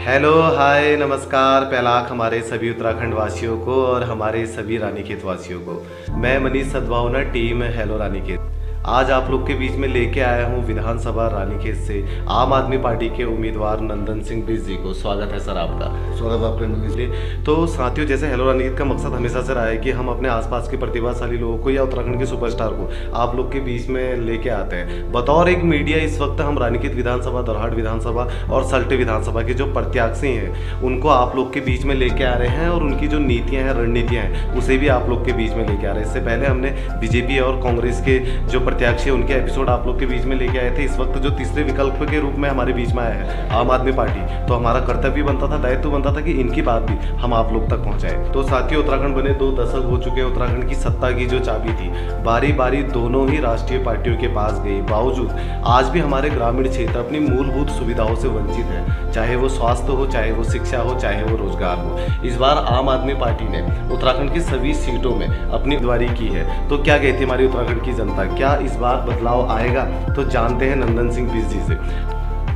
Hello hi नमस्कार पहलाख हमारे सभी उत्तराखंड वासियों को और हमारे सभी रानीखेत वासियों को। मैं मनीष सद्भावना, टीम हेलो रानीखेत। आज आप लोग के बीच में लेके आया हूँ विधानसभा रानीखेत से आम आदमी पार्टी के उम्मीदवार नंदन सिंह बिष्ट जी को। स्वागत है सर आपका। स्वागत आपका मनीष जी। तो साथियों, जैसे हेलो रानीखेत का मकसद हमेशा से रहा है कि हम अपने आसपास के प्रतिभाशाली लोगों को या उत्तराखंड के सुपरस्टार को आप लोग के बीच में लेके आते हैं। बतौर एक मीडिया इस वक्त हम रानीखेत विधानसभा, दौराहाट विधानसभा और सल्टे विधानसभा के जो प्रत्याशी हैं उनको आप लोग के बीच में लेके आ रहे हैं और उनकी जो नीतियाँ हैं, रणनीतियाँ हैं, उसे भी आप लोग के बीच में लेके आ रहे हैं। इससे पहले हमने बीजेपी और कांग्रेस के जो प्रत्याशी उनके एपिसोड आप लोग के बीच में लेके आए थे। इस वक्त जो तीसरे विकल्प के रूप में हमारे बीच में आया है आम आदमी पार्टी, तो हमारा कर्तव्य बनता था, दायित्व बनता था कि इनकी बात भी हम आप लोग तक पहुंचाएं। तो साथियों, उत्तराखंड बने 2 दशक हो चुके हैं। उत्तराखंड की सत्ता की जो चाबी थी बारी बारी दोनों ही राष्ट्रीय पार्टियों के पास गई, बावजूद आज भी हमारे ग्रामीण क्षेत्र अपनी मूलभूत सुविधाओं से वंचित है, चाहे वो स्वास्थ्य हो, चाहे वो शिक्षा हो, चाहे वो रोजगार हो। इस बार आम आदमी पार्टी ने उत्तराखंड की सभी सीटों में अपनी उम्मीदवारी की है। तो क्या कहती है हमारी उत्तराखंड की जनता, क्या इस बार बदलाव आएगा? तो जानते हैं नंदन सिंह बिष्ट जी से।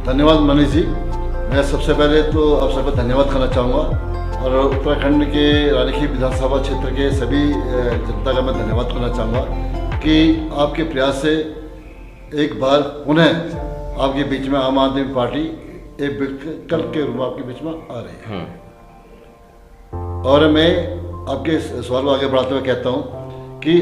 धन्यवाद मनीष जी। मैं सबसे पहले तो आप सबको धन्यवाद करना चाहूँगा और उत्तराखंड के रानीखेत विधानसभा क्षेत्र के सभी जनता का मैं धन्यवाद करना चाहूँगा कि आपके प्रयास से एक बार पुनः आपके बीच में आम आदमी पार्टी एक विकल्प के रूप में आपके बीच में आ रही है। और मैं आपके सवाल को आगे बढ़ाते हुए कहता हूँ कि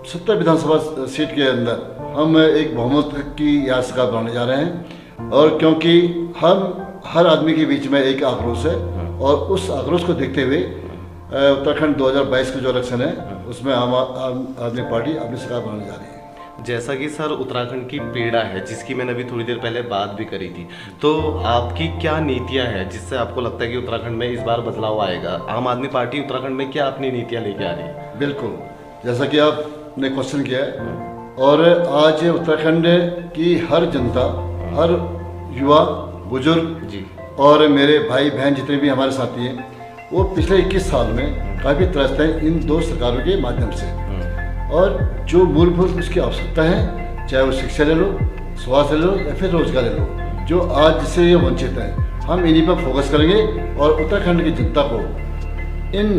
70 विधानसभा सीट के अंदर हम एक बहुमत की याद सरकार बनाने जा रहे हैं। और क्योंकि हम हर आदमी के बीच में एक आक्रोश है और उस आक्रोश को देखते हुए उत्तराखंड 2022 का जो इलेक्शन है उसमें आम आदमी पार्टी अपनी सरकार बनाने जा रही है। जैसा कि सर उत्तराखंड की पीड़ा है, जिसकी मैंने अभी थोड़ी देर पहले बात भी करी थी, तो आपकी क्या नीतियां हैं जिससे आपको लगता है कि उत्तराखंड में इस बार बदलाव आएगा? आम आदमी पार्टी उत्तराखंड में क्या अपनी नीतियां लेके आ रही है? बिल्कुल, जैसा कि आपने क्वेश्चन किया है, और आज उत्तराखंड की हर जनता, हर युवा, बुजुर्ग जी और मेरे भाई बहन जितने भी हमारे साथी हैं, वो पिछले 21 साल में काफ़ी त्रस्त हैं इन 2 सरकारों के माध्यम से। और जो मूलभूत उसकी आवश्यकता है, चाहे वो शिक्षा ले लो, स्वास्थ्य ले लो या फिर रोजगार ले लो, जो आज जिससे ये वंचित हैं, हम इन्हीं पर फोकस करेंगे और उत्तराखंड की जनता को इन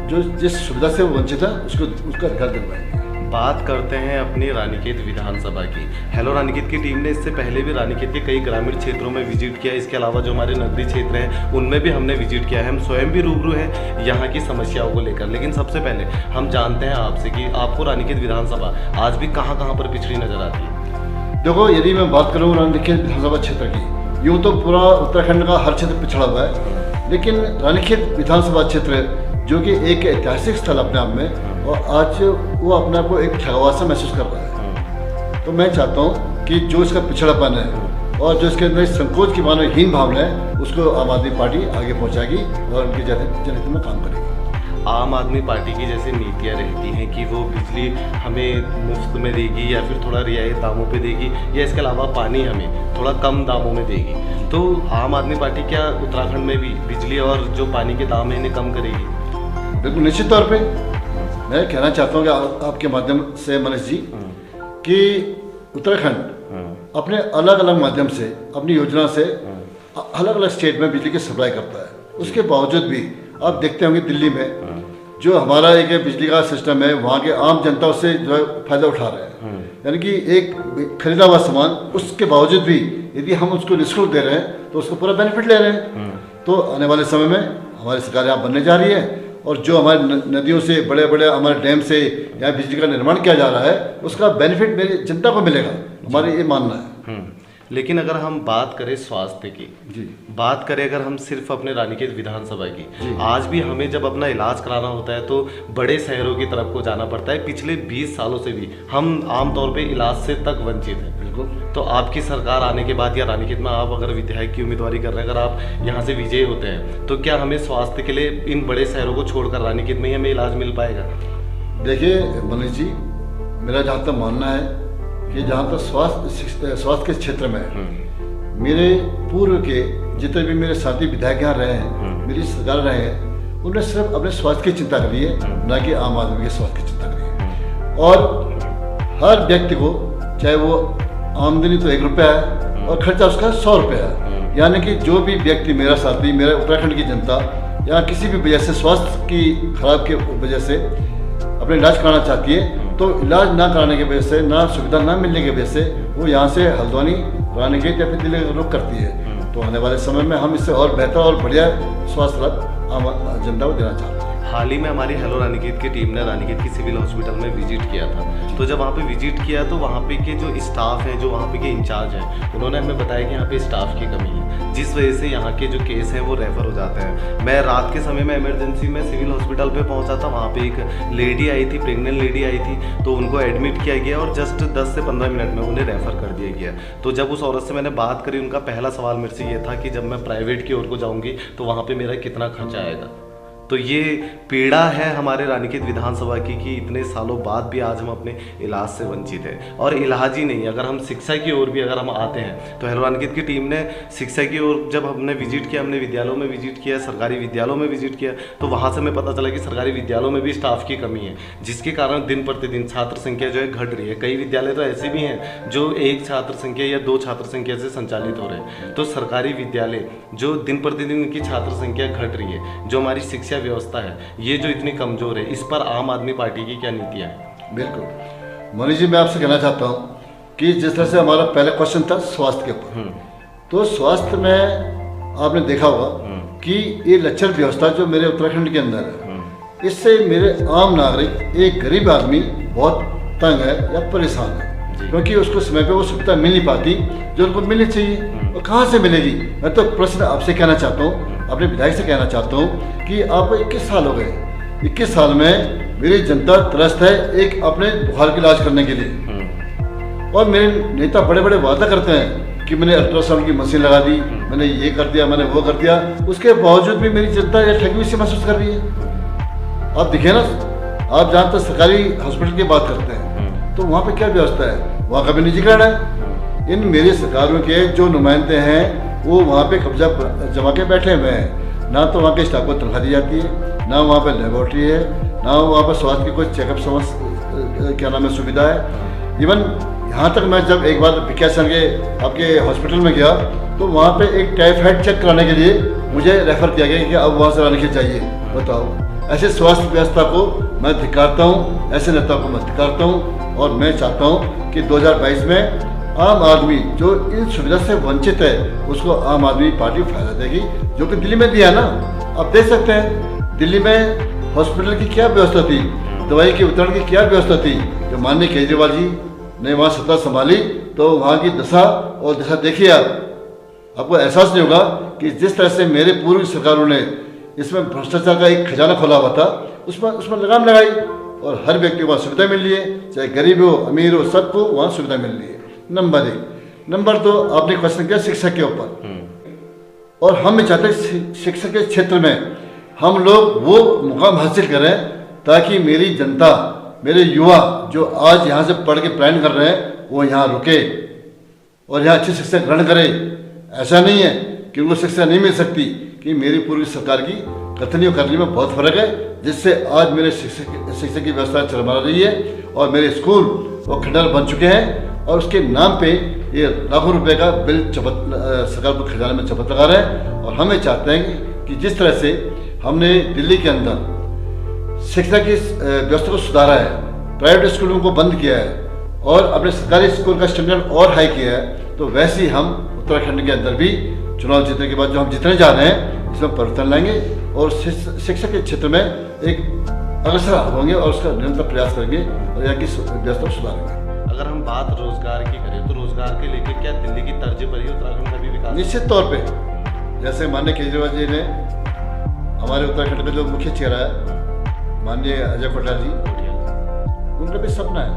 जो जिस सुविधा से वो वंचित है उसका अधिकार दिलवाएंगे। बात करते हैं अपनी रानीखेत विधानसभा की। हेलो रानीखेत की टीम ने इससे पहले भी रानीखेत के कई ग्रामीण क्षेत्रों में विजिट किया। इसके अलावा जो हमारे नगरीय क्षेत्र हैं उनमें भी हमने विजिट किया है। हम स्वयं भी रूबरू हैं यहाँ की समस्याओं को लेकर। लेकिन सबसे पहले हम जानते हैं आपसे कि आपको रानीखेत विधानसभा आज भी कहाँ कहाँ पर पिछड़ी नजर आती है? देखो, यदि मैं बात करूँ रानीखेत विधानसभा क्षेत्र की, यूँ तो पूरा उत्तराखंड का हर क्षेत्र पिछड़ा हुआ है, लेकिन रानीखेत विधानसभा क्षेत्र जो कि एक ऐतिहासिक स्थल अपने आप में, और आज वो अपने आप को एक ठगवार सा महसूस कर रहा है। तो मैं चाहता हूँ कि जो इसका पिछड़ापन है और जो इसके अंदर संकोच की हीन भावना है, उसको आम आदमी पार्टी आगे पहुँचाएगी और उनके जनहित में काम करेगी। आम आदमी पार्टी की जैसे नीतियाँ रहती हैं कि वो बिजली हमें मुफ्त में देगी या फिर थोड़ा रियायत दामों पे देगी, या इसके अलावा पानी हमें थोड़ा कम दामों में देगी। तो आम आदमी पार्टी क्या उत्तराखंड में भी बिजली और जो पानी के दाम है इन्हें कम करेगी? बिल्कुल, निश्चित तौर पे मैं कहना चाहता हूँ कि आपके माध्यम से मनीष जी कि उत्तराखंड अपने अलग अलग माध्यम से, अपनी योजना से अलग अलग स्टेट में बिजली की सप्लाई करता है। उसके बावजूद भी आप देखते होंगे दिल्ली में जो हमारा एक बिजली का सिस्टम है, वहाँ के आम जनता उससे जो है फायदा उठा रहे हैं। यानी कि एक खरीदा हुआ सामान, उसके बावजूद भी यदि हम उसको निःशुल्क दे रहे हैं तो उसको पूरा बेनिफिट ले रहे हैं। तो आने वाले समय में हमारी सरकार यहाँ बनने जा रही है और जो हमारे नदियों से, बड़े बड़े हमारे डैम से यहाँ बिजली का निर्माण किया जा रहा है, उसका बेनिफिट मेरी जनता को मिलेगा, हमारा ये मानना है। लेकिन अगर हम बात करें स्वास्थ्य की जी, बात करें अगर हम सिर्फ अपने रानीखेत विधानसभा की, आज भी हमें जब अपना इलाज कराना होता है तो बड़े शहरों की तरफ को जाना पड़ता है। पिछले 20 सालों से भी हम आमतौर पे इलाज से तक वंचित हैं। बिल्कुल। तो आपकी सरकार आने के बाद या रानीखेत में आप अगर विधायक की उम्मीदवारी कर रहे हैं, अगर आप यहाँ से विजयी होते हैं, तो क्या हमें स्वास्थ्य के लिए इन बड़े शहरों को छोड़कर रानीखेत में ही हमें इलाज मिल पाएगा? देखिए मनीष जी, मेरा जहाँ तक मानना है कि जहाँ तक स्वास्थ्य के क्षेत्र में मेरे पूर्व के जितने भी मेरे साथी विधायक यहाँ रहे हैं, मेरी सरकार रहे हैं, उन्होंने सिर्फ अपने स्वास्थ्य की चिंता करी है, न कि आम आदमी के स्वास्थ्य की चिंता करी है। और हर व्यक्ति को, चाहे वो आमदनी तो 1 रुपया है और खर्चा उसका 100 रुपया है, यानी कि जो भी व्यक्ति, मेरा साथी, मेरा उत्तराखंड की जनता या किसी भी वजह से स्वास्थ्य की खराब के वजह से अपने इलाज कराना चाहती है, तो इलाज ना कराने की वजह से, ना सुविधा ना मिलने की वजह से वो यहाँ से हल्द्वानी, रानीखेत या फिर दिल्ली का रुख करती है। तो आने वाले समय में हम इससे और बेहतर और बढ़िया स्वास्थ्य लाभ आम जनता को देना चाहते हैं। हाल ही में हमारी हेलो रानीखेत की टीम ने रानीखेत की सिविल हॉस्पिटल में विजिट किया था। तो जब वहाँ पे विजिट किया तो वहाँ पे के जो स्टाफ हैं, जो वहाँ पे के इंचार्ज हैं, उन्होंने हमें बताया कि यहाँ पे स्टाफ की कमी है, जिस वजह से यहाँ के जो केस हैं वो रेफर हो जाते हैं। मैं रात के समय में इमरजेंसी में सिविल हॉस्पिटल पे पहुँचा था। वहाँ पे एक लेडी आई थी, प्रेग्नेंट लेडी आई थी, तो उनको एडमिट किया गया और जस्ट 10 से 15 मिनट में उन्हें रेफ़र कर दिया गया। तो जब उस औरत से मैंने बात करी, उनका पहला सवाल मेरे से ये था कि जब मैं प्राइवेट की ओर को जाऊँगी तो वहाँ पर मेरा कितना खर्चा आएगा। तो ये पीड़ा है हमारे रानीखेत विधानसभा की कि इतने सालों बाद भी आज हम अपने इलाज से वंचित हैं। और इलाज ही नहीं, अगर हम शिक्षा की ओर भी अगर हम आते हैं तो हेलो रानीखेत की टीम ने शिक्षा की ओर जब हमने विजिट किया, हमने विद्यालयों में विजिट किया, सरकारी विद्यालयों में विजिट किया, तो वहाँ से हमें पता चला कि सरकारी विद्यालयों में भी स्टाफ की कमी है, जिसके कारण दिन प्रतिदिन छात्र संख्या जो है घट रही है। कई विद्यालय तो ऐसे भी हैं जो 1 छात्र संख्या या 2 छात्र संख्या से संचालित हो रहे हैं। तो सरकारी विद्यालय जो दिन प्रतिदिन उनकी छात्र संख्या घट रही है, जो हमारी शिक्षा व्यवस्था है ये जो इतनी कमजोर है, इस पर आम आदमी पार्टी की क्या नीतियां हैं? बिल्कुल मनीष जी, मैं आपसे कहना चाहता हूँ कि जिस तरह से हमारा पहला क्वेश्चन था स्वास्थ्य के ऊपर, तो स्वास्थ्य में आपने देखा होगा कि ये लक्षण व्यवस्था जो मेरे उत्तराखंड के अंदर है, इससे मेरे आम नागरिक, एक गरीब आदमी बहुत तंग है या परेशान है, क्योंकि उसको समय पे वो सुविधा मिल नहीं पाती जो उनको मिलनी चाहिए। और कहाँ से मिलेगी? मैं तो प्रश्न आपसे कहना चाहता हूँ, अपने विधायक से कहना चाहता हूँ कि आपको 21 साल हो गए, 21 साल में मेरी जनता त्रस्त है एक अपने बुखार का इलाज करने के लिए। और मेरे नेता बड़े बड़े वादा करते हैं कि मैंने अल्ट्रासाउंड की मशीन लगा दी, मैंने ये कर दिया, मैंने वो कर दिया, उसके बावजूद भी मेरी जनता ये ठगी हुई सी महसूस कर रही है। आप देखिए ना, आप जहाँ तक सरकारी हॉस्पिटल की बात करते हैं तो वहाँ पे क्या व्यवस्था है? वहाँ का भी निजीकरण है। इन मेरी सरकारों के जो नुमाइंदे हैं वो वहाँ पे कब्जा जमा के बैठे हुए हैं। ना तो वहाँ के स्टाफ को तनख्वाह दी जाती है, ना वहाँ पे लेबोरेटरी है, ना वहाँ पर स्वास्थ्य की कोई चेकअप क्या नाम है सुविधा है। इवन यहाँ तक मैं जब एक बार विकासन के आपके हॉस्पिटल में गया तो वहाँ पे एक टाइफाइड चेक कराने के लिए मुझे रेफर किया गया कि अब वहाँ से रानीखेत जाइए। बताओ, ऐसे स्वास्थ्य व्यवस्था को मैं धिक्कारता हूँ, ऐसे नेता को मैं धिक्कारता हूँ। और मैं चाहता हूँ कि 2022 में आम आदमी जो इन सुविधा से वंचित है उसको आम आदमी पार्टी फायदा देगी, जो कि दिल्ली में दिया ना। आप देख सकते हैं दिल्ली में हॉस्पिटल की क्या व्यवस्था थी, दवाई के वितरण की क्या व्यवस्था थी। जो माननीय केजरीवाल जी ने वहाँ सत्ता संभाली तो वहाँ की दशा और दिशा देखिए आपको एहसास नहीं होगा कि जिस तरह से मेरे पूर्व सरकारों ने इसमें भ्रष्टाचार का एक खजाना खोला हुआ था, उसमें लगाम लगाई और हर व्यक्ति को वहाँ सुविधा मिल रही है, चाहे गरीब हो अमीर हो, सबको वहाँ सुविधा मिल रही है। नंबर 1। नंबर 2, आपने क्वेश्चन किया शिक्षा के ऊपर, और हम भी चाहते हैं शिक्षा के क्षेत्र में हम लोग वो मुकाम हासिल करें ताकि मेरी जनता, मेरे युवा जो आज यहाँ से पढ़ के प्लान कर रहे हैं वो यहाँ रुके और यहाँ अच्छी शिक्षा ग्रहण करें। ऐसा नहीं है कि उनको शिक्षा नहीं मिल सकती, कि मेरी पूर्व सरकार की कथनी और करनी में बहुत फर्क है, जिससे आज मेरे शिक्षा की व्यवस्था चरमरा रही है और मेरे स्कूल वो खंडहर बन चुके हैं और उसके नाम पे ये लाखों रुपए का बिल सरकार को खजाने में चपत लगा रहे हैं। और हमें चाहते हैं कि जिस तरह से हमने दिल्ली के अंदर शिक्षा की व्यवस्था को सुधारा है, प्राइवेट स्कूलों को बंद किया है और अपने सरकारी स्कूल का स्टैंडर्ड और हाई किया है, तो वैसे ही हम उत्तराखंड के अंदर भी चुनाव जीतने के बाद जो हम जीतने जा रहे हैं इसमें परिवर्तन लाएंगे और शिक्षा के क्षेत्र में एक अग्रसर होंगे और उसका निरंतर प्रयास करेंगे और यहाँ की व्यवस्था सुधारेंगे। अगर हम बात रोजगार की करें तो रोजगार के लेकर क्या दिल्ली की तर्ज पर ही उत्तराखंड का भी विकास? निश्चित तौर पे, जैसे माननीय केजरीवाल जी ने हमारे उत्तराखंड का जो मुख्य चेहरा है माननीय अजय कोटाल जी, उनका भी सपना है,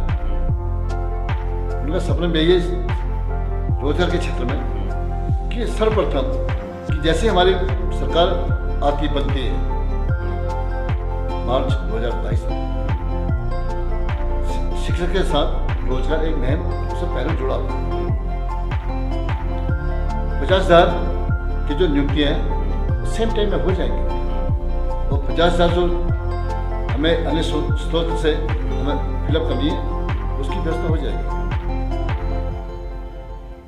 उनका सपना भी यही रोजगार के क्षेत्र में कि सर्वप्रथम कि जैसे हमारी सरकार आपकी बनती है मार्च 2022 में, शिक्षा के साथ रोजगार एक नया उससे पहले जुड़ा हुआ 50,000 की जो नियुक्तियाँ हैं सेम टाइम में हो जाएंगी और 50,000 जो हमें अन्य स्रोत से हमें फिलअप करनी है उसकी व्यवस्था हो जाएगी।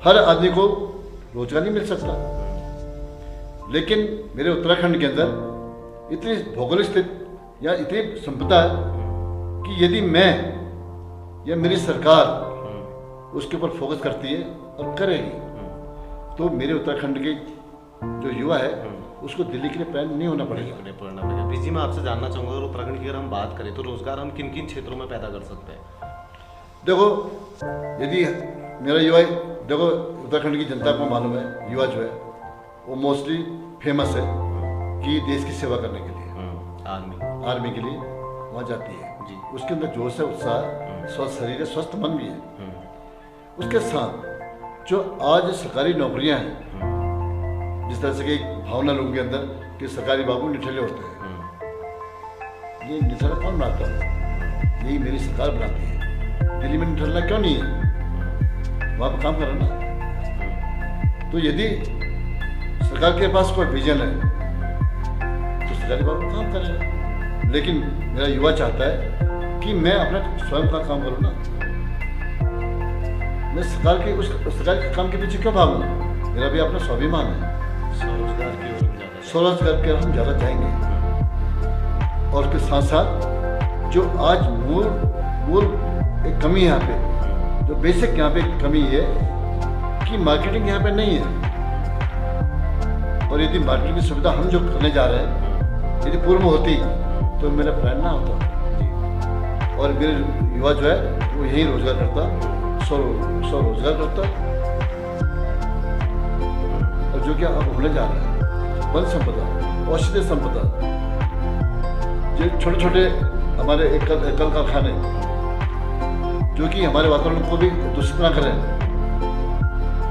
हर आदमी को रोजगार नहीं मिल सकता, लेकिन मेरे उत्तराखंड के अंदर इतनी भौगोलिक स्थिति या इतनी संपदा है कि यदि मैं या मेरी सरकार उसके ऊपर फोकस करती है और करेगी तो मेरे उत्तराखंड के जो युवा है उसको दिल्ली के लिए प्लान नहीं होना पड़ेगा। बीजी मैं आपसे जानना चाहूँगा, अगर उत्तराखंड की अगर हम बात करें तो रोजगार हम किन किन क्षेत्रों में पैदा कर सकते हैं? देखो, यदि मेरा युवा, देखो उत्तराखंड की जनता को मालूम है, युवा जो है वो मोस्टली फेमस है कि देश की सेवा करने के लिए आर्मी के लिए वहाँ जाती है जी। उसके अंदर जोश है, उत्साह, स्वस्थ शरीर है, स्वस्थ मन भी है। उसके साथ जो आज सरकारी नौकरियां हैं, जिस तरह से कि भावना लोगों के अंदर कि सरकारी बाबू निठल्ले होते हैं, ये निठल्ला कौन बनाता है? यही मेरी सरकार बनाती है। दिल्ली में निठल्ला क्यों नहीं है? वहाँ पर काम करना। तो यदि सरकार के पास कोई विजन है तो सरकारी बाबू काम करेगा, लेकिन मेरा युवा चाहता है कि मैं अपना स्वयं का काम करूँ ना। मैं सरकार के काम के पीछे क्यों भागूँ? मेरा भी अपना स्वाभिमान है। स्वरोजगार के हम ज़्यादा चाहेंगे। और उसके साथ साथ जो आज मूल एक कमी यहाँ पे, जो बेसिक यहाँ पे कमी है कि मार्केटिंग यहाँ पे नहीं है। और यदि मार्केटिंग की सुविधा हम जो करने जा रहे हैं यदि पूर्व में होती तो मेरा प्लान ना होता और मेरे युवा जो है वो यही रोजगार करता, स्वरोजगार करता। और जो क्या अब होने जा रहा है, वन संपदा, औषधीय संपदा, जो छोटे छोटे हमारे एकल कारखाने जो कि हमारे वातावरण को भी दूषित ना करें,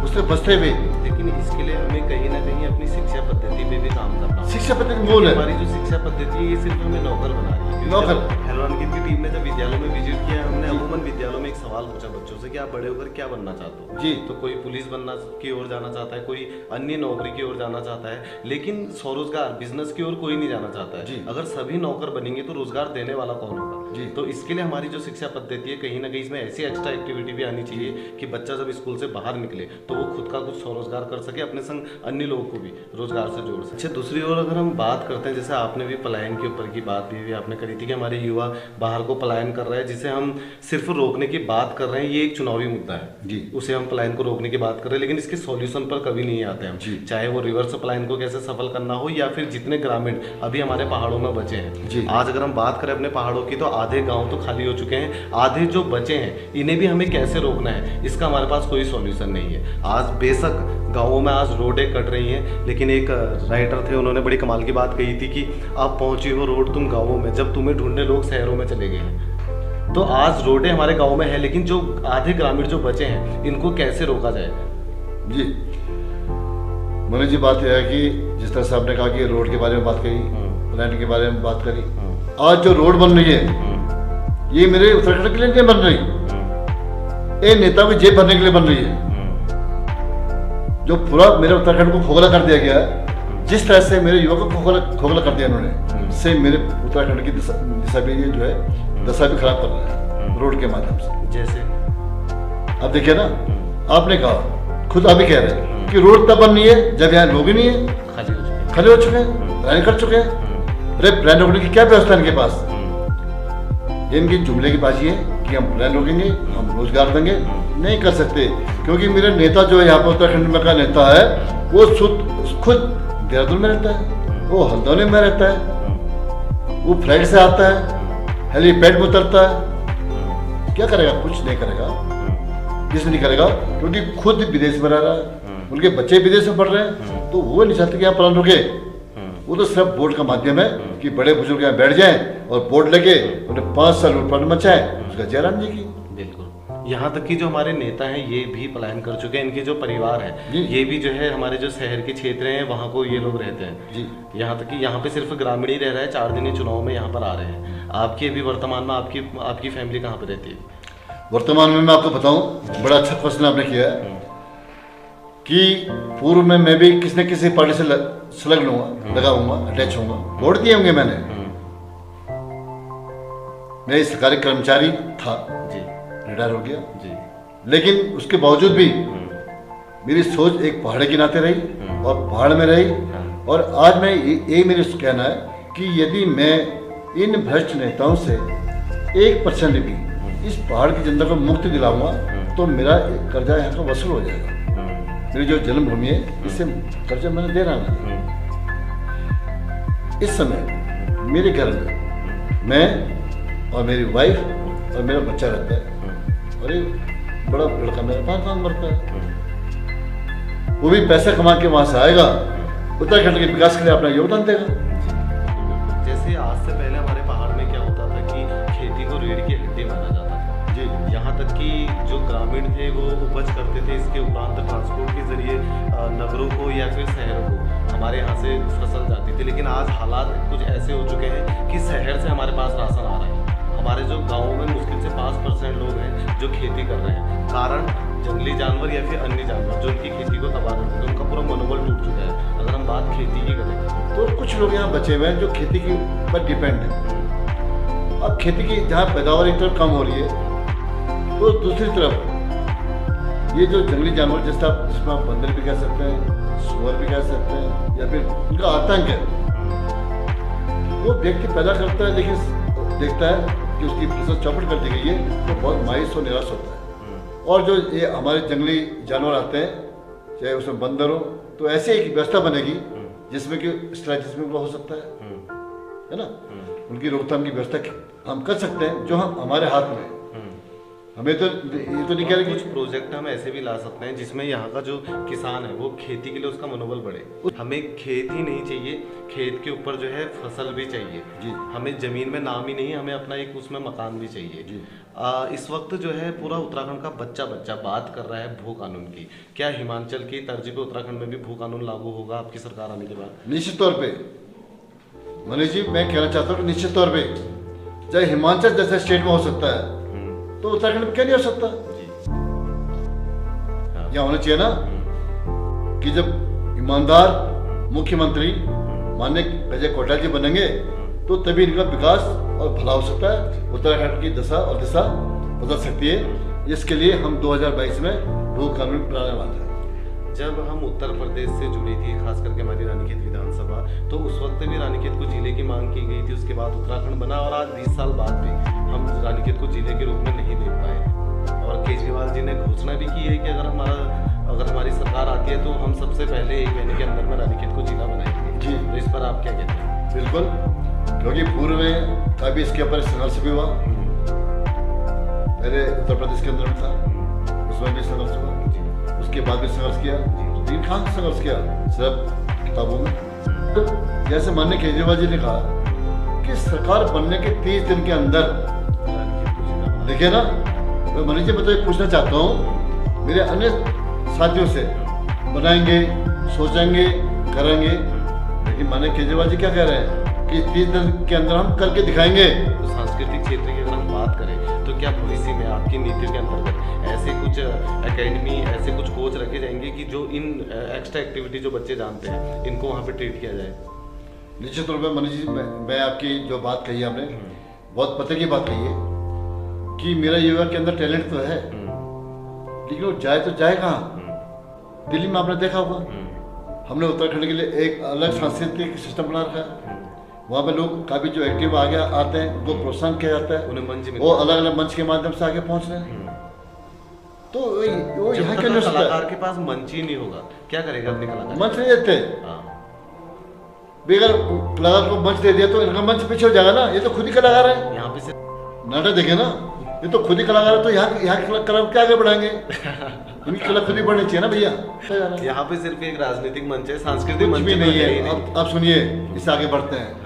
उससे बचते भी। लेकिन इसके लिए हमें कहीं ना कहीं अपनी शिक्षा पद्धति पे भी काम करना होगा। शिक्षा पद्धति मूल है। हमारी जो शिक्षा पद्धति है ये सिर्फ हमें नौकर बना रही है। नौकर। हेलोरानिकेत की टीम ने जब विद्यालयों में विजिट किया, हमने अमूमन विद्यालयों में एक सवाल पूछा बच्चों से कि आप बड़े होकर क्या बनना चाहते हो? जी। तो कोई पुलिस बनना की ओर जाना चाहता है, कोई अन्य नौकरी की ओर जाना चाहता है, लेकिन स्वरोजगार बिजनेस की ओर कोई नहीं जाना चाहता है। अगर सभी नौकर बनेंगे तो रोजगार देने वाला कौन होगा? तो इसके लिए हमारी जो शिक्षा पद्धति है कहीं ना कहीं इसमें ऐसी एक्स्ट्रा एक्टिविटी भी आनी चाहिए कि बच्चा जब स्कूल से बाहर निकले तो वो खुद का कुछ स्वरोजगार कर सके, अपने संग अन्य लोगों को भी रोजगार से जोड़ सके। अच्छा, दूसरी ओर अगर हम बात करते हैं, जैसे आपने भी पलायन के ऊपर की बात भी आपने करी थी कि हमारे युवा बाहर को पलायन कर रहे हैं, जिसे हम सिर्फ रोकने की बात कर रहे हैं, ये एक चुनावी मुद्दा है। उसे हम पलायन को रोकने की बात कर रहे हैं, लेकिन इसके सॉल्यूशन पर कभी नहीं आते हम, चाहे वो रिवर्स पलायन को कैसे सफल करना हो या फिर जितने ग्रामीण अभी हमारे पहाड़ों में बचे हैं। आज अगर हम बात करें अपने पहाड़ों की तो आधे गाँव तो खाली हो चुके हैं, आधे जो बचे हैं इन्हें भी हमें कैसे रोकना है, इसका हमारे पास कोई सॉल्यूशन नहीं है। आज बेशक गाँवों में आज रोडें कट रही हैं, लेकिन एक राइटर थे, उन्होंने बड़ी कमाल की बात कही थी कि आप पहुंची हो रोड तुम गाँवों में, जब तुम्हें ढूंढने लोग शहरों में चले गए हैं। तो आज रोडें हमारे गाँव में है, लेकिन जो आधे ग्रामीण जो बचे हैं इनको कैसे रोका जाए? जी मनोज जी, बात यह है कि जिस तरह से आपने कहा कि रोड के बारे में बात करी, प्लान के बारे में बात करी, आज जो रोड बन रही है ये मेरे उत्तराखंड के लिए नहीं बन रही, ये नेताओं की जेब भरने के लिए बन रही है। जो पूरा मेरे उत्तराखंड को खोखला कर दिया गया है, जिस तरह से मेरे युवा को खोखला कर दिया इन्होंने, से मेरे उत्तराखंड की दिशा भी जो है दशा भी खराब कर रहा है रोड के माध्यम से। जैसे अब देखिए ना, आपने कहा, खुद आप ही कह रहे हैं कि रोड तब बन रही है जब यहाँ लोग ही नहीं है, खाली हो चुके हैं, प्लान कर चुके हैं। अरे प्लान रोकने की क्या व्यवस्था है इनके पास? इनकी जुमले की बाजी है कि हम प्लान रोकेंगे, हम रोजगार देंगे, नहीं कर सकते, क्योंकि मेरा नेता जो है यहाँ पर उत्तराखंड में का नेता है वो खुद देहरादून में रहता है, वो हल्द्वानी में रहता है, वो फ्लाइट से आता है, हेलीपैड में उतरता है। क्या करेगा? कुछ नहीं करेगा। किस नहीं करेगा? क्योंकि खुद विदेश में रह रहा है, उनके बच्चे विदेश में पढ़ रहे हैं, तो वो नहीं चाहते कि यहाँ प्लान रुके। वो तो सिर्फ बोर्ड का माध्यम है कि बड़े बुजुर्ग यहाँ बैठ जाएं और बोर्ड लगे उन्हें 5 साल उत्पन्न मचाए, उसका जयराम जी की। बिल्कुल, यहाँ तक कि जो हमारे नेता हैं ये भी पलायन कर चुके हैं, इनके जो परिवार है ये भी जो है हमारे जो शहर के क्षेत्र हैं वहाँ को ये लोग रहते हैं जी। यहाँ तक कि यहाँ पे सिर्फ ग्रामीण ही रह रहा है, 4 दिन चुनाव में यहाँ पर आ रहे हैं। आपकी अभी वर्तमान में आपकी फैमिली कहाँ पे रहती है? वर्तमान में मैं आपको बताऊं, बड़ा अच्छा क्वेश्चन आपने किया है कि पूर्व में मैं भी किसी न किसी पार्टी से लगा हूँगा, अटैच होऊंगा, वोट दिए होंगे मैंने। मैं सरकारी कर्मचारी था जी, रिटायर हो गया जी, लेकिन उसके बावजूद भी मेरी सोच एक पहाड़ के नाते रही और पहाड़ में रही और आज मैं यही मेरा कहना है कि यदि मैं इन भ्रष्ट नेताओं से 1% भी इस पहाड़ की जनता को मुक्ति दिलाऊंगा तो मेरा कर्जा यहाँ का वसूल हो जाएगा। मेरी जो जन्मभूमि है इससे कर्जा मैंने दे रहा हूँ। इस समय मेरे घर में मैं और मेरी वाइफ और मेरा बच्चा रहता है और एक बड़ा लड़का मेरा 5 साल मरता है। वो भी पैसा कमा के वहाँ से आएगा, उत्तराखंड के विकास के लिए अपना योगदान देगा। जैसे आज से पहले हमारे पहाड़ में क्या होता था कि खेती को रीढ़ की हड्डी माना जाता था जी। यहाँ तक कि जो ग्रामीण थे वो उपज करते थे, इसके उपरांत ट्रांसपोर्ट के जरिए नगरों को या फिर शहरों को हमारे यहाँ से फसल जाती थी। लेकिन आज हालात कुछ ऐसे हो चुके हैं कि शहर से हमारे पास राशन आ रहा है। हमारे जो गाँव में मुश्किल से 5% लोग हैं जो खेती कर रहे हैं। कारण जंगली जानवर या फिर अन्य जानवर जो उनकी खेती को तबाह करते हैं, उनका पूरा मनोबल टूट चुका है। अगर हम बात खेती की करें तो कुछ लोग यहाँ बचे हुए हैं जो खेती के ऊपर डिपेंड है। अब खेती की जहाँ पैदावार एक तरफ कम हो रही है तो दूसरी तरफ ये जो जंगली जानवर जिसमें आप बंदर भी कह सकते हैं, सुअर भी कह सकते हैं या फिर उनका आतंक है, वो व्यक्ति पैदा करता है लेकिन देखता है कि उसकी फसल चौपट कर दी गई है तो बहुत मायूस और निराश होता है। और जो ये हमारे जंगली जानवर आते हैं चाहे उसमें बंदर हो तो ऐसे एक व्यवस्था बनेगी जिसमें कि स्ट्रैटेजी हो सकता है ना। उनकी रोकथाम की व्यवस्था हम कर सकते हैं जो हम हमारे हाथ में है। हमें तो ये तो नहीं कह रहे कुछ प्रोजेक्ट हम ऐसे भी ला सकते हैं जिसमें यहाँ का जो किसान है वो खेती के लिए उसका मनोबल बढ़े। हमें खेत ही नहीं चाहिए, खेत के ऊपर जो है फसल भी चाहिए जी। हमें जमीन में नाम ही नहीं, हमें अपना एक उसमें मकान भी चाहिए जी। इस वक्त जो है पूरा उत्तराखंड का बच्चा बात कर रहा है भू कानून की। क्या हिमाचल की तर्ज पे उत्तराखंड में भी भू कानून लागू होगा आपकी सरकार आने के बाद? निश्चित तौर पे मनीष जी, मैं कहना चाहता हूँ कि निश्चित तौर पे चाहे हिमाचल जैसे स्टेट में हो सकता है तो उत्तराखंड में क्या नहीं हो सकता। क्या होना चाहिए ना कि जब ईमानदार मुख्यमंत्री माननीय अजय कोटाल जी बनेंगे तो तभी इनका विकास और भला हो सकता है। उत्तराखंड की दशा और दिशा बदल सकती है। इसके लिए हम 2022 में भू कानून बनाने वाले हैं। जब हम उत्तर प्रदेश से जुड़ी थी, खास करके हमारी रानीखेत विधानसभा, तो उस वक्त भी रानीखेत को जिले की मांग की गई थी। उसके बाद उत्तराखंड बना और आज 20 साल बाद भी हम रानीखेत को जिले के रूप में नहीं देख पाए। और केजरीवाल जी ने घोषणा भी की है कि अगर हमारी सरकार आती है तो हम सबसे पहले 1 महीने के अंदर में रानीखेत को जिला बनाएंगे जी। तो इस पर आप क्या कहते हैं? बिल्कुल, क्योंकि पूर्व में कभी इसके ऊपर संघर्ष भी हुआ। पहले उत्तर प्रदेश के अंदर में था, उसमें भी संघर्ष हुआ, उसके बाद भी संघर्ष किया। लेकिन कहाँ संघर्ष किया? सिर्फ किताबों में। तो जैसे माननीय केजरीवाल जी ने कहा कि सरकार बनने के 30 दिन के अंदर, देखिए ना, मैं मनीष जी मतलब पूछना चाहता हूँ मेरे अन्य साथियों से, बनाएंगे, सोचेंगे, करेंगे, लेकिन माननीय केजरीवाल जी क्या कह रहे हैं कि 30 दिन के अंदर हम करके दिखाएंगे। तो सांस्कृतिक क्षेत्र की अगर हम बात करें तो क्या भविष्य में आपकी नीतियों के अंतर्गत ऐसे कुछ एकेडमी, ऐसे कुछ कोच रखे जाएंगे कि जो इन एक्स्ट्रा एक्टिविटी जो बच्चे जानते हैं इनको वहाँ पे ट्रीट किया जाए? निश्चित तौर पर मनीष जी, मैं आपकी जो बात कही आपने बहुत पते की बात कही है कि मेरा युवा के अंदर टैलेंट तो है लेकिन वो जाए तो जाए कहाँ? दिल्ली में आपने देखा होगा, हमने उत्तराखंड के लिए एक अलग सांस्कृतिक सिस्टम बना रखा है। वहाँ पे लोग काफी जो एक्टिव आगे आते हैं उनको प्रोत्साहन किया जाता है, उन्हें मंच में, वो अलग अलग मंच के माध्यम से आगे पहुँच रहे हैं। तो वो यहाँ के कलाकार के पास मंच ही नहीं होगा, क्या करेगा अपने कलाकार? मंच नहीं देते। अगर कलाकार को मंच दे दिया तो इनका मंच पीछे हो जाएगा ना। ये तो खुद ही कलाकार है। यहाँ पे से नाटक देखे ना, ये तो खुद ही कलाकार है, तो यहाँ के कलाकार क्या आगे बढ़ाएंगे? इनकी कला खुद ही बढ़नी चाहिए ना भैया। यहाँ पे सिर्फ एक राजनीतिक मंच है, सांस्कृतिक मंच भी नहीं है। अब सुनिए, इससे आगे बढ़ते हैं।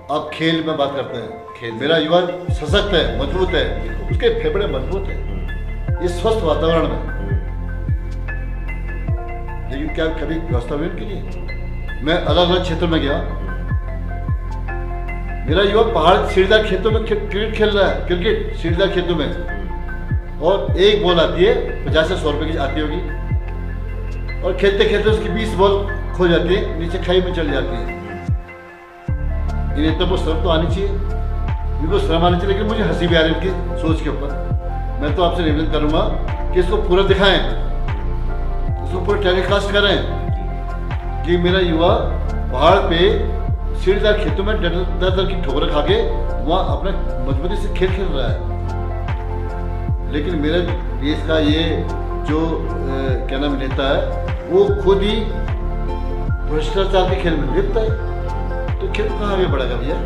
अब खेल में बात करते हैं। मेरा युवा सशक्त है, मजबूत है, उसके फेफड़े मजबूत है, ये स्वस्थ वातावरण में। लेकिन क्या कभी व्यवस्था हुई उनके लिए? मैं अलग अलग क्षेत्रों में गया, मेरा युवा पहाड़ सीढ़ीदार खेतों में क्रिकेट खेल रहा है, क्रिकेट सीढ़ीदार खेतों में, और एक बॉल आती है 50 से 100 रुपए की आती होगी, और खेलते खेलते उसकी 20 बॉल खो जाती है, नीचे खाई में चल जाती है। इन्हें तो वो शर्म तो आनी चाहिए, इनको शर्म आनी चाहिए। लेकिन मुझे हंसी भी आ रही है इनकी सोच के ऊपर। मैं तो आपसे निवेदन करूंगा कि इसको पूरा दिखाएं, इसको पूरा टेलीकास्ट करें कि मेरा युवा पहाड़ पे सीढ़ीदार खेतों में दर दर की ठोकरें खा के वहाँ अपने मजबूती से खेल खेल रहा है। लेकिन मेरे देश का ये जो क्या नाम नेता है वो खुद ही भ्रष्टाचार के खेल में लिप्त है, तो खेल कहाँ आगे बढ़ेगा भैया?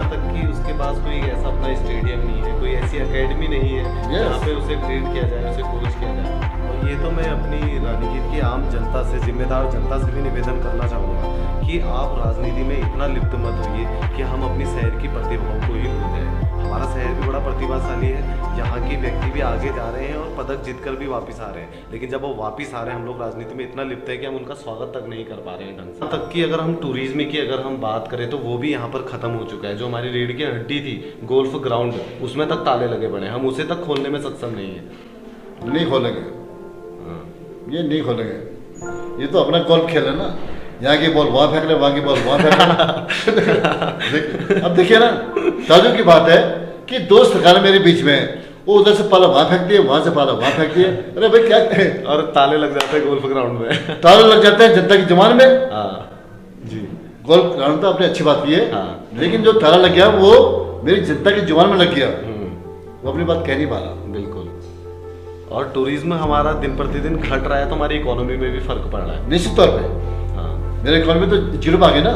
तक कि उसके पास कोई ऐसा अपना स्टेडियम नहीं है, कोई ऐसी एकेडमी नहीं है जहाँ पे उसे ट्रेन किया जाए, उसे कोच किया जाए। और ये तो मैं अपनी रानीखेत की आम जनता से, जिम्मेदार जनता से भी निवेदन करना चाहूँगा कि आप राजनीति में इतना लिप्त मत होइए कि हम अपनी शहर की प्रतिभाओं को ही भूल जाएं। हमारा शहर भी बड़ा प्रतिभाशाली है, यहाँ के व्यक्ति भी आगे जा रहे हैं और पदक जीतकर भी वापस आ रहे हैं, लेकिन जब वो वापस आ रहे हैं हम लोग राजनीति में इतना लिप्त है कि हम उनका स्वागत तक नहीं कर पा रहे हैं ढंग से। तक कि अगर हम टूरिज्म की अगर हम बात करें तो वो भी यहाँ पर खत्म हो चुका है। जो हमारी रीढ़ की हड्डी थी गोल्फ ग्राउंड, उसमें तक ताले लगे पड़े हैं, हम उसे तक खोलने में सक्षम नहीं है। नहीं खोलेंगे, ये नहीं खोलेंगे। ये तो अपना गोल्फ खेल है ना, यहाँ की बॉल वहाँ फेंक ले, वहाँ की बॉल वहाँ फेंक ले। अब देखिए ना, ताजुब की बात है कि दो सरकारें मेरे बीच में है, वो उधर से पाला वहाँ फेंकती है, वहाँ से पाला वहाँ फेंकती है। अरे भाई क्या है? और ताले लग जाते हैं गोल्फ ग्राउंड में। ताले लग जाते हैं जनता की जुबान में। हाँ जी, गोल्फ ग्राउंड तो अपनी अच्छी बात की है, हाँ। लेकिन जो ताला लग गया वो मेरी जनता की जुबान में लग गया, वो अपनी बात कह नहीं पा रहा। बिल्कुल। और टूरिज्म हमारा दिन प्रतिदिन घट रहा है तो हमारी इकोनॉमी में भी फर्क पड़ रहा है। निश्चित तौर पे मेरे इकोनॉमी तो जीरो पे आ गई ना।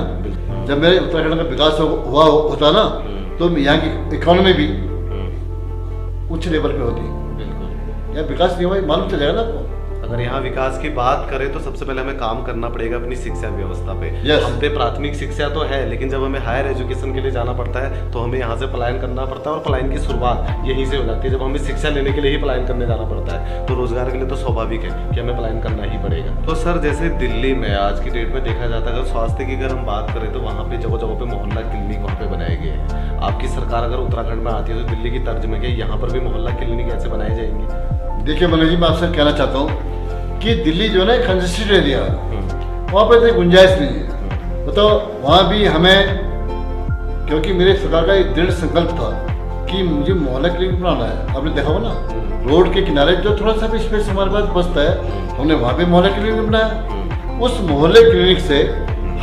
जब मेरे उत्तराखंड का विकास हुआ होता ना तो यहाँ की इकोनॉमी भी उच्च लेवल पे होती। बिल्कुल। यहाँ विकास नहीं हुआ, मालूम चल जाएगा ना आपको। अगर यहाँ विकास की बात करें तो सबसे पहले हमें काम करना पड़ेगा अपनी शिक्षा व्यवस्था पे। Yes. हम पे प्राथमिक शिक्षा तो है, लेकिन जब हमें हायर एजुकेशन के लिए जाना पड़ता है तो हमें यहाँ से पलायन करना पड़ता है, और पलायन की शुरुआत यहीं से हो जाती है। जब हमें शिक्षा लेने के लिए ही पलायन करने जाना पड़ता है तो रोजगार के लिए तो स्वाभाविक है कि हमें पलायन करना ही पड़ेगा। तो सर, जैसे दिल्ली में आज की डेट में देखा जाता है, अगर स्वास्थ्य की अगर हम बात करें तो वहाँ पे जगह जगह पे मोहल्ला क्लिनिक वहाँ पे बनाए गए हैं। आपकी सरकार अगर उत्तराखंड में आती है तो दिल्ली की तर्ज में क्या यहाँ पर भी मोहल्ला क्लिनिक ऐसे बनाए जाएंगे? देखिए मनोज जी, मैं आपसे कहना चाहता हूँ कि दिल्ली जो है ना कंजेस्टेड एरिया, वहाँ पर तो गुंजाइश नहीं है। बताओ, वहाँ भी हमें, क्योंकि मेरे सरकार का एक दृढ़ संकल्प था कि मुझे मोहल्ला क्लिनिक बनाना है। आपने देखा हो ना, रोड के किनारे जो थोड़ा सा भी स्पेस हमारे पास बचता है, हमने वहाँ पे मोहल्ला क्लिनिक बनाया। उस मोहल्ले क्लिनिक से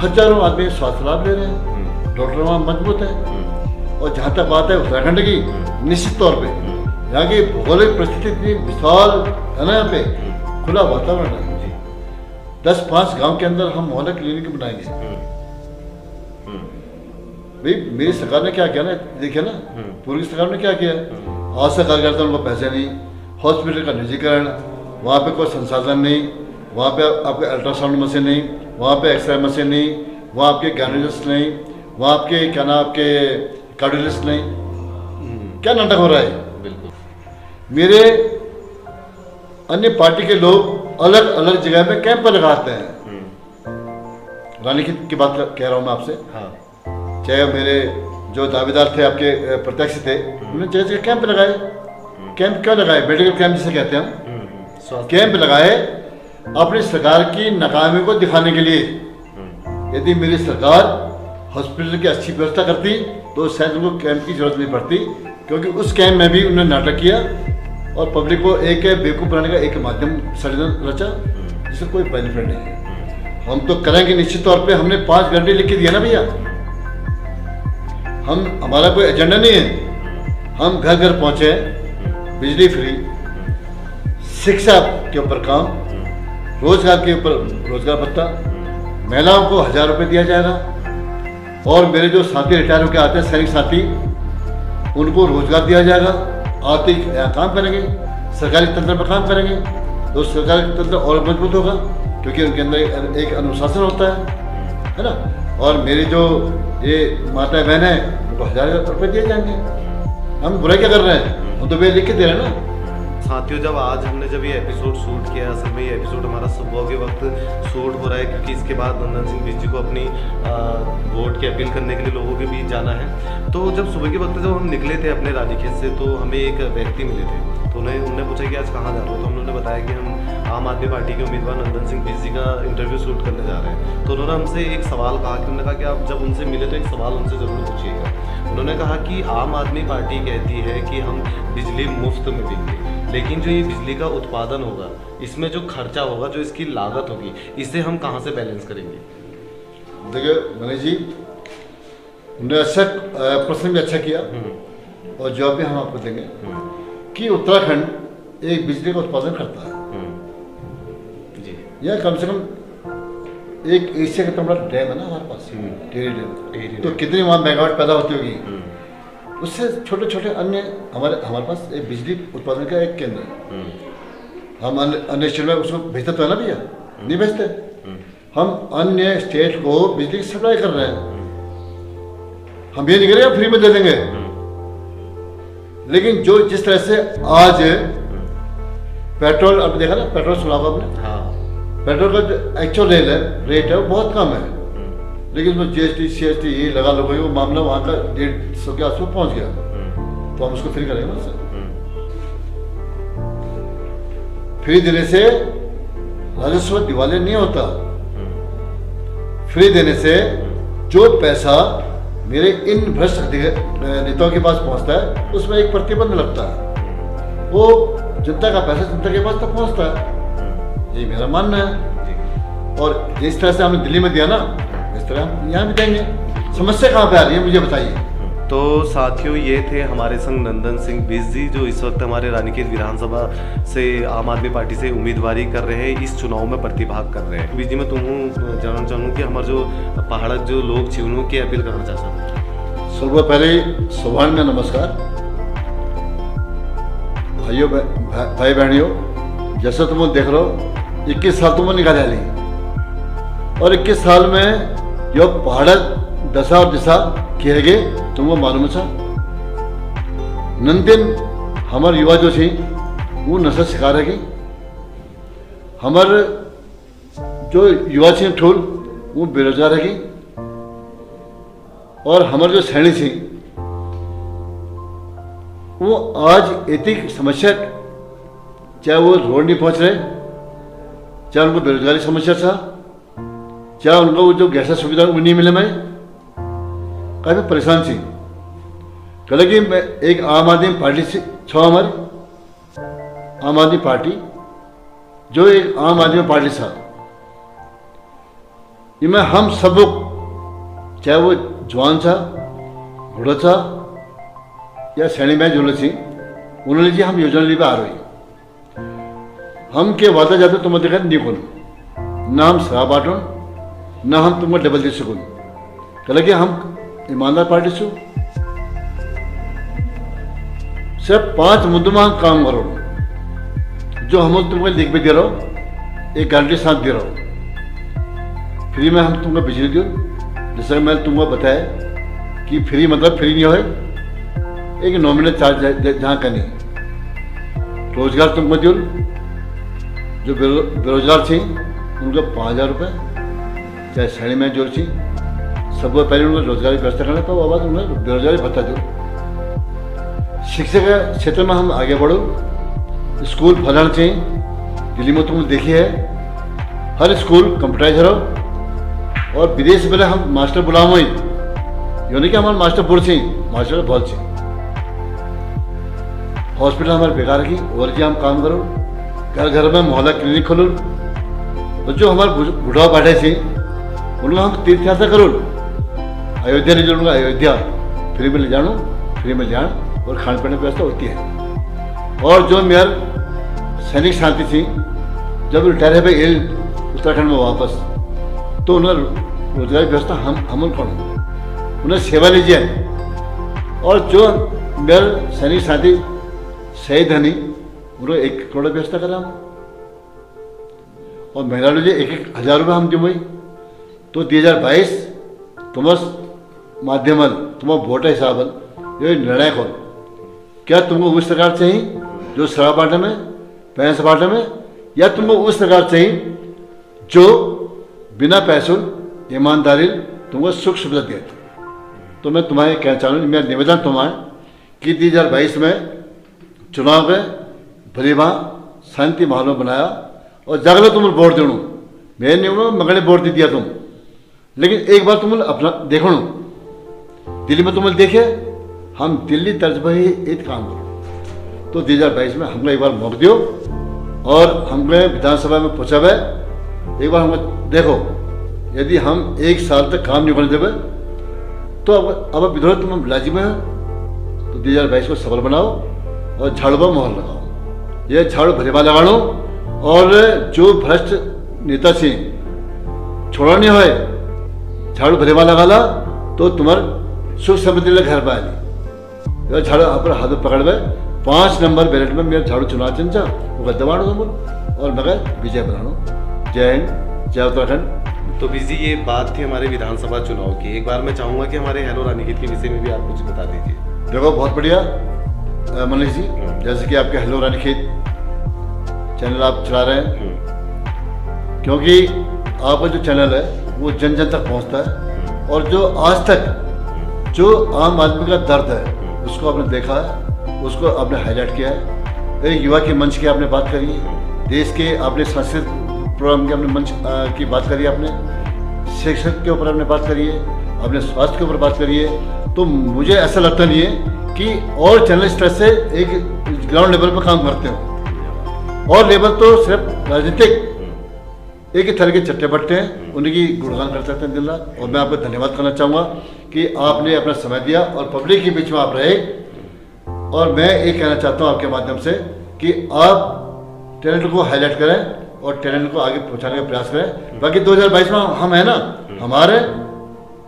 हजारों आदमी स्वास्थ्य लाभ ले रहे हैं, डॉक्टर वहाँ मजबूत है। और जहाँ तक बात है उत्तराखंड की, निश्चित तौर पर यहाँ की भौगोलिक परिस्थिति इतनी विशाल है ना, यहाँ पे खुला वातावरण है। 10-5 गांव के अंदर हम मोहल्ला क्लिनिक बनाएंगे। भाई मेरी सरकार ने क्या किया ना, देखिए ना, पूर्व की सरकार ने क्या किया। आशा कार्यकर्ता उनको पैसे नहीं, हॉस्पिटल का निजीकरण, वहाँ पे कोई संसाधन नहीं, वहाँ पे आपके अल्ट्रासाउंड मशीन नहीं, वहाँ पे एक्सरे मशीन नहीं, वहाँ आपके गायनेकोलॉजिस्ट नहीं, वहाँ आपके क्या नाम आपके कार्डियोलॉजिस्ट नहीं। क्या नाटक हो रहा है? बिल्कुल। मेरे अन्य पार्टी के लोग अलग अलग जगह पे कैंप लगाते हैं। रानीखेत की बात कह रहा हूँ मैं आपसे। हाँ। चाहे मेरे जो दावेदार थे आपके प्रत्यक्ष थे, उन्होंने जगह जगह कैंप लगाए। कैंप क्यों लगाए? मेडिकल कैंप जिसे कहते हैं। कैंप लगाए अपनी सरकार की नाकामी को दिखाने के लिए। यदि मेरी सरकार हॉस्पिटल की अच्छी व्यवस्था करती तो शायद उनको कैंप की जरूरत नहीं पड़ती, क्योंकि उस कैंप में भी उन्होंने नाटक किया और पब्लिक को एक बेवकूफ़ बनाने का एक माध्यम षड्यंत्र रचा, जिससे कोई बेनिफिट नहीं है। हम तो करेंगे निश्चित तौर पे। हमने 5 घंटे लिख के दिया ना भैया। हमारा कोई एजेंडा नहीं है। हम घर घर पहुंचे, बिजली फ्री, शिक्षा के ऊपर काम, रोजगार के ऊपर रोजगार भत्ता, महिलाओं को 1000 रुपये दिया जाएगा, और मेरे जो साथी रिटायर होकर आते हैं सैनिक साथी, उनको रोजगार दिया जाएगा। आर्थिक काम करेंगे, सरकारी तंत्र पर काम करेंगे तो सरकारी तंत्र और मजबूत होगा, क्योंकि उनके अंदर एक अनुशासन होता है ना। और मेरी जो ये माताएं बहन है, उनको 1000 रुपये दिए जाएंगे। हम बुराई क्या कर रहे हैं? हम तो वे लिख के दे रहे हैं ना। साथियों, जब आज हमने जब ये एपिसोड शूट किया, असल में ये एपिसोड हमारा सुबह के वक्त शूट हो रहा है, क्योंकि इसके बाद नंदन सिंह बिज जी को अपनी वोट की अपील करने के लिए लोगों के बीच जाना है। तो जब सुबह के वक्त जब हम निकले थे अपने रानीखेत से, तो हमें एक व्यक्ति मिले थे। तो उन्होंने पूछा कि आज कहाँ जा रहे हो? तो हम लोगों ने बताया कि हम आम आदमी पार्टी के उम्मीदवार नंदन सिंह बिज जी का इंटरव्यू शूट करने जा रहे हैं। तो उन्होंने हमसे एक सवाल कहा कि उन्होंने कहा कि आप जब उनसे मिले तो एक सवाल उनसे ज़रूर पूछिएगा। उन्होंने कहा कि आम आदमी पार्टी कहती है कि हम बिजली मुफ्त में देंगे, लेकिन जो ये बिजली का उत्पादन होगा, इसमें जो खर्चा होगा, जो इसकी लागत होगी, इसे हम कहाँ से बैलेंस करेंगे? देखिए मनीष जी, उन्होंने अच्छा प्रश्न भी अच्छा किया और जवाब भी हम आपको देंगे कि उत्तराखंड एक बिजली का उत्पादन करता है। जी। यह कम से कम एक एशिया का बड़ा डैम है ना हमारे पास, टेरी डैम। तो कितनी वहाँ मेगावाट पैदा होती होगी, उससे छोटे छोटे अन्य हमारे पास एक बिजली उत्पादन का एक केंद्र है। हम अन्य स्टेट में उसको भेजते तो है ना भैया, नहीं भेजते। हम अन्य स्टेट को बिजली की सप्लाई कर रहे हैं। हम ये नहीं करेंगे फ्री में दे देंगे, लेकिन जो जिस तरह से आज पेट्रोल, अब देखा ना पेट्रोल सुना होगा आपने, हाँ। पेट्रोल का जो एक्चुअल रेट है वो बहुत कम है, लेकिन उसमें जीएसटी सीएसटी ये लगा लो वो मामला वहाँ का 150 के आसपास पहुँच गया, तो हम उसको फ्री करेंगे ना सर। फ्री देने से राजस्व दिवालिया नहीं होता। फ्री देने से जो पैसा मेरे इन भ्रष्ट नेताओं के पास पहुंचता है उसमें एक प्रतिबंध लगता है। वो जनता का पैसा जनता के पास तक पहुंचता है, ये मेरा मानना है। और जिस तरह से हमने दिल्ली में दिया ना, इस तरह हम यहाँ भी देंगे। समस्या कहाँ पे आ रही है मुझे बताइए। तो साथियों, ये थे हमारे संग नंदन सिंह बिष्ट जी, जो इस वक्त हमारे रानीखेत विधानसभा से आम आदमी पार्टी से उम्मीदवारी कर रहे हैं, इस चुनाव में प्रतिभाग कर रहे हैं। बीजी में तुम जानना चाहूँ कि हमारे जो पहाड़ जो लोग छे उन्होंने की अपील करना चाहता हूँ। सर्व पहले सुभान में नमस्कार भाइयों भाई बहनियों। जैसे तुम देख रहे हो 21 साल तुम निकाल ली, और 21 साल में जो पहाड़ दशा और दिशा किए गए तुमको मालूम था। नंदिन हमारे युवा जो थी वो नशा शिकार है। हमारे जो युवा थी ठोल वो बेरोजगार है। और हमारे जो सैनिक थी वो आज इतनी समस्या, चाहे वो रोड नहीं पहुंच रहे, चाहे उनको बेरोजगारी समस्या था, चाहे उनको वो जो गैस सुविधा वो नहीं मिले, मैं काफ़ी परेशान थी। कल कि मैं एक आम आदमी पार्टी से हमारी आम आदमी पार्टी जो एक आम आदमी पार्टी था, इसमें हम सब लोग, चाहे वो जवान था, बूढ़ा था या सैनिक में जो थी, उन्होंने जी हम योजना ली आ रही हम के वादा जाते तुम देखा नहीं कौन ना हम शराब बांटो ना हम तुमको डबल दे सकूँ। कल कि हम ईमानदार पार्टी छू, सिर्फ 5 मुद्दों में हम काम करो, जो हम तुमको लिख भी दे रहा हूँ, एक गारंटी साथ दे रहा हूँ। फ्री में हम तुमको बिजली दो, जैसे मैंने तुमको बताया कि फ्री मतलब फ्री नहीं हो, एक नॉमिनल चार्ज जहाँ का नहीं। रोजगार तुमको दो, जो बेरोजगार थी उनको 5000 रुपये, चाहे श्रेणी में जो थी सबको पहले उनको रोजगारी व्यवस्था करना, तो बाद उन्हें बेरोजगारी भत्ता दो। शिक्षा के क्षेत्र में हम आगे बढ़ो, स्कूल फैलाना चाहिए। दिल्ली में तुम देखिए है हर स्कूल कंप्यूटराइज हो, और विदेश में हम मास्टर बुलाओ, यो नहीं कि हमारे मास्टर बुढ़ छी, मास्टर बहुत छी। हॉस्पिटल हमारे बेकार की और जी हम काम करो, घर घर में मोहल्ला क्लिनिक खोलो, तो जो हमारे बुढ़ा बैठे थे उनको हम तीर्थ यात्रा करो। अयोध्या नहीं जोड़ूंगा, अयोध्या फ्री में ले जानो, फ्री में जान और खाने पीने की व्यवस्था होती है। और जो मेरे सैनिक साथी थी जब रिटायर है भाई उत्तराखंड में वापस, तो उन्हें रोजगार व्यवस्था हम करो, उन्हें सेवा लीजिए। और जो मेरे सैनिक साथी शहीद है नहीं, उन्हें 1 करोड़ व्यवस्था करा। और महिला लोग 1-1 हज़ार रुपये हम दूँ। तो 2022 तुम्हारे माध्यम तुम्हारा वोट हिसाब ये निर्णय हो, क्या तुमको उस सरकार चाहिए जो शराब बांटे में, पैसे बांटे में, या तुमको उस सरकार चाहिए जो बिना पैसों ईमानदारी तुमको सुख सुविधा दे। तो मैं तुम्हारे कहना चाहूँ, मेरा निवेदन तुम्हारे कि 2022 में चुनाव में भली भाँ शांति माहौल में बनाया और जागलो तुम वोट देणु। मैं नहीं बोलूँ मगने वोट दे दिया तुम, लेकिन एक बार तुम अपना देखो, दिल्ली में तुम देखे हम दिल्ली तर्ज पर ही एक काम करो। तो 2022 में हमको एक बार मौका दियो और हमको विधानसभा में पहुँचा हुआ एक बार हमको देखो, यदि हम 1 साल तक काम नहीं करने देवे तो अब विधोर तुम लाजिम है तो 2022 को सफल बनाओ और झाड़ू पर मोहर लगाओ। ये झाड़ू भरेवा लगानो और जो भ्रष्ट नेता से छोड़ा नहीं होए झाड़ू भरेवा लगाला तो तुम्हार सुख समृद्धि घर पाए झाड़ू पर हाथ पकड़ में 5 नंबर बैलेट में मेरा झाड़ू चुनाव चिन्ह वो दबाणो तुम और मगर विजय बनानो। जय हिंद, जय उत्तराखंड। तो बीजी ये बात थी हमारे विधानसभा चुनाव की। एक बार मैं चाहूंगा कि हमारे हेलो रानीखेत के विषय में भी आप कुछ बता दीजिए। देखो बहुत बढ़िया मनीष जी, जैसे कि आपके हेलो रानीखेत चैनल आप चला रहे हैं, क्योंकि आपका जो चैनल है वो जन जन तक पहुंचता है और जो आज तक जो आम आदमी का दर्द है उसको आपने देखा है, उसको आपने हाईलाइट किया है। एक युवा के मंच की आपने बात करी है, देश के आपने सांस्कृतिक प्रोग्राम के आपने मंच की बात करी, आपने शिक्षा के ऊपर आपने बात करी है, आपने स्वास्थ्य के ऊपर बात करी है। तो मुझे ऐसा लगता नहीं है कि और चैनल इस तरह से एक ग्राउंड लेवल पर काम करते हो। और लेवल तो सिर्फ राजनीतिक एक ही तरह के चट्टे बट्टे हैं, उनकी गुणगान कर सकते हैं दिन रात। और मैं आपको धन्यवाद करना चाहूँगा कि आपने अपना समय दिया और पब्लिक के बीच में आप रहे। और मैं ये कहना चाहता हूँ आपके माध्यम से कि आप टैलेंट को हाईलाइट करें और टैलेंट को आगे पहुंचाने का प्रयास करें। बाकी 2022 में हम है ना, हमारे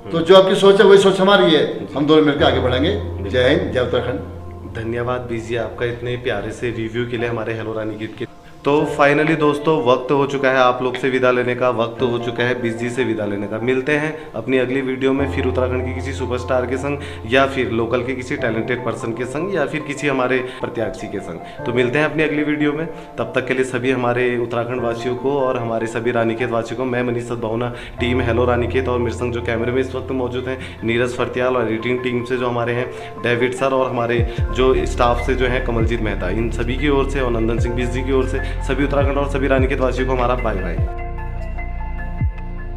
तो जो आपकी सोच है वही सोच हमारी है, हम दोनों मिलकर आगे बढ़ेंगे। जय हिंद, जय उत्तराखंड। धन्यवाद बीजी आपका इतने प्यारे से रिव्यू के लिए हमारे हेलो रानीखेत के। तो फाइनली दोस्तों वक्त हो चुका है आप लोग से विदा लेने का, वक्त हो चुका है बिजी से विदा लेने का। मिलते हैं अपनी अगली वीडियो में फिर उत्तराखंड के किसी सुपरस्टार के संग या फिर लोकल के किसी टैलेंटेड पर्सन के संग या फिर किसी हमारे प्रत्याशी के संग। तो मिलते हैं अपनी अगली वीडियो में। तब तक के लिए सभी हमारे उत्तराखंड वासियों को और हमारे सभी रानीखेत वासियों को मैं मनीष सद्भावना, टीम हेलो रानीखेत और मेरे संग जो कैमरे में इस वक्त मौजूद हैं नीरज फर्तियाल और एडिटिंग टीम से जो हमारे हैं डेविड सर और हमारे जो स्टाफ से जो है कमलजीत मेहता, इन सभी की ओर से और नंदन सिंह बिजली की ओर से सभी उत्तराखंड और सभी रानीखेत वासियों को हमारा बाय बाय।